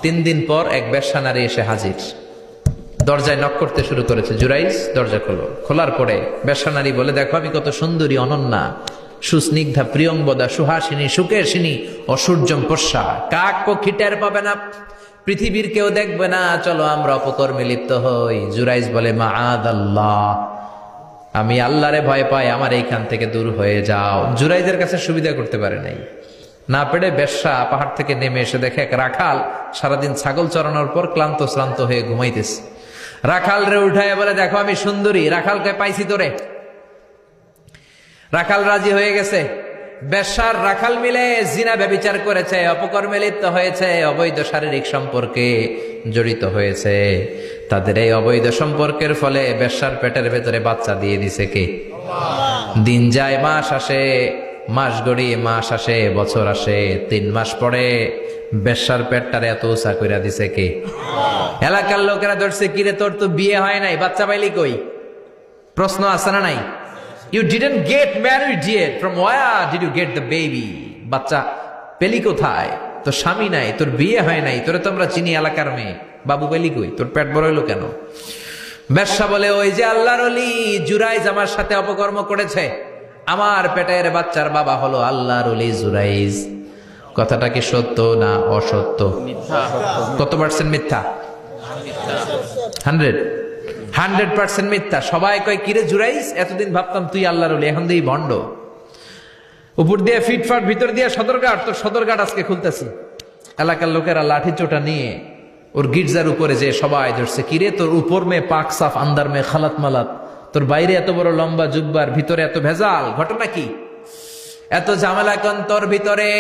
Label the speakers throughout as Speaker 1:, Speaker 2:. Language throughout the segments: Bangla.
Speaker 1: 3 দিন পর এক বেশ্যা নারী এসে হাজির, দরজায় নক করতে শুরু করেছে। জুরাইজ দরজা খোলো। খোলার পরে বেশ্যা নারী বলে, দেখো আমি কত সুন্দরী, অনন্যা, সুস্নিগ্ধা, প্রিয়ংবদা, সুহাসিনী, সুকেশিনী, অসূর্যম পশ্যা, কাক পক্ষী টের পাবে না, পৃথিবীর কেউ দেখবে না, চলো আমরা অপকর্মে লিপ্ত হই। জুরাইজ বলে, মাআদাল্লাহ, আমি আল্লাহরে ভয় পাই, আমার এইখান থেকে দূর হয়ে যাও। জুরাইজের কাছে সুবিধা করতে পারে নাই, না পেরে বেশ্যা পাহাড় থেকে নেমে এসে দেখে এক রাখাল সারাদিন ছাগল চড়ানোর পর ক্লান্ত শ্রান্ত হয়ে ঘুমাইতেছে। রাখাল রে উঠায় বলে, দেখো আমি সুন্দরী। রাখালকে পাইছি তোরে। রাখাল রাজি হয়ে গেছে। বেশ্যার রাখাল মিলে জিনা ব্যভিচার করেছে, অপকর্মে লিপ্ত হয়েছে, অবৈধ শারীরিক সম্পর্কে জড়িত হয়েছে। তাদের এই অবৈধ সম্পর্কের ফলে বেশ্যার পেটের ভেতরে বাচ্চা দিয়ে দিছে কে? দিন যায়, মাস আসে, মাস গড়িয়ে মাস আসে, বছর আসে, 3 মাস পরে বেশ্যার পেটটারে এত উঁচা কইরা দিছে কে? এলাকার লোকেরা ধরছে, কিরে তোর তো বিয়ে হয় নাই, বাচ্চা পাইলি কই? প্রশ্ন আছে না নাই? You didn't get married yet. From where did you get the baby? বাচ্চা পেলি কোথায়? তোর স্বামী নাই, তোর বিয়ে হয় নাই, তোরে তোমরা চিনি এলাকার মেয়ে, বাবু পেলি কই? তোর পেট বড় হইলো কেন? বেশ্যা বলে, ওই যে আল্লাহর ওলি জুরাইজ আমার সাথে অপকর্ম করেছে, আমার পেটের বাচ্চার বাবা হলো আল্লাহর ওলি জুরাইজ। কথাটা কি সত্য না অসত্য? কত পার্সেন্ট মিথ্যা? 100% মিথ্যা। সবাই কয়, কিরে জুরাইজ, এতদিন ভাবতাম তুই আল্লাহর ওলি, এখন দিয়ে ভণ্ড। উপর দিয়ে ফিটফাট, ভিতর দিয়ে সদরঘাট। তোর সদরঘাট আজকে খুলতেছি। এলাকার লোকেরা লাঠি চোটা নিয়ে ওর গির্জার উপরে যে সবাই ধরছে, কিরে তোর উপর মে পাক সাফ, আন্দার মে খালাত মালাত, তোর বাইরে এত বড় লম্বা জুব্বার, ভিতরে এত ভেজাল, ঘটনা কি? এত ঝামেলা কোন তোর ভিতরে?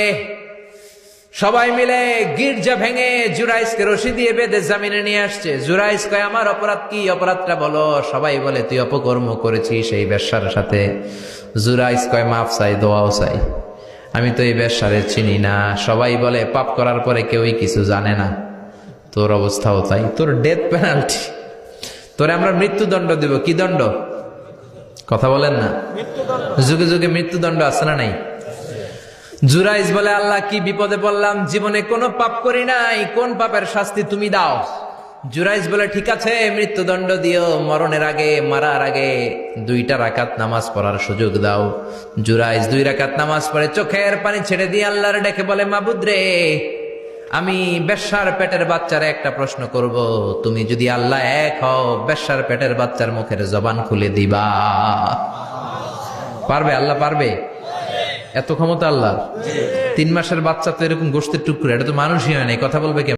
Speaker 1: সবাই মিলে গির্জা ভেঙে জুরাইজকে রশি দিয়ে বেঁধে জামিনে নিয়ে আসছে। জুরাইজ কয়, আমার অপরাধ কি? অপরাধটা বলো। সবাই বলে, তুই অপকর্ম করেছিস এই বেশ্যার সাথে। জুরাইজ কয়, মাফ চাই, দোয়াও চাই, আমি তো এই বেশ্যারে চিনি না। সবাই বলে, পাপ করার পরে কেউই কিছু জানে না, তোর অবস্থাও তাই, তোর ডেথ পেনাল্টি, তোরে আমরা মৃত্যুদণ্ড দেব। কি দণ্ড? কথা বলেন না। যুগে যুগে মৃত্যুদণ্ড আছে না নাই? জুরাইজ বলে, আল্লাহ কি বিপদে পড়লাম, জীবনে কোনো পাপ করি নাই, কোন পাপের শাস্তি তুমি দাও? জুরাইজ বলে, ঠিক আছে, মৃত্যুদণ্ড দিও, মরণের আগে, মারার আগে 2 রাকাত নামাজ পড়ার সুযোগ দাও। জুরাইজ 2 রাকাত নামাজ পড়ে চোখের পানি ছেড়ে দিয়ে আল্লাহরে ডেকে বলে, মাবুদ রে, আমি বেশ্যার পেটের বাচ্চারে একটা প্রশ্ন করব, তুমি যদি আল্লাহ এক হও, বেশ্যার পেটের বাচ্চার মুখের জবান খুলে দিবা? পারবে? আল্লাহ পারবে? এত ক্ষমতা আল্লাহ। 3 মাসের বাচ্চা তো এরকম গোশতের টুকরো, এটা তো মানুষই হয় না, কথা বলবে কে?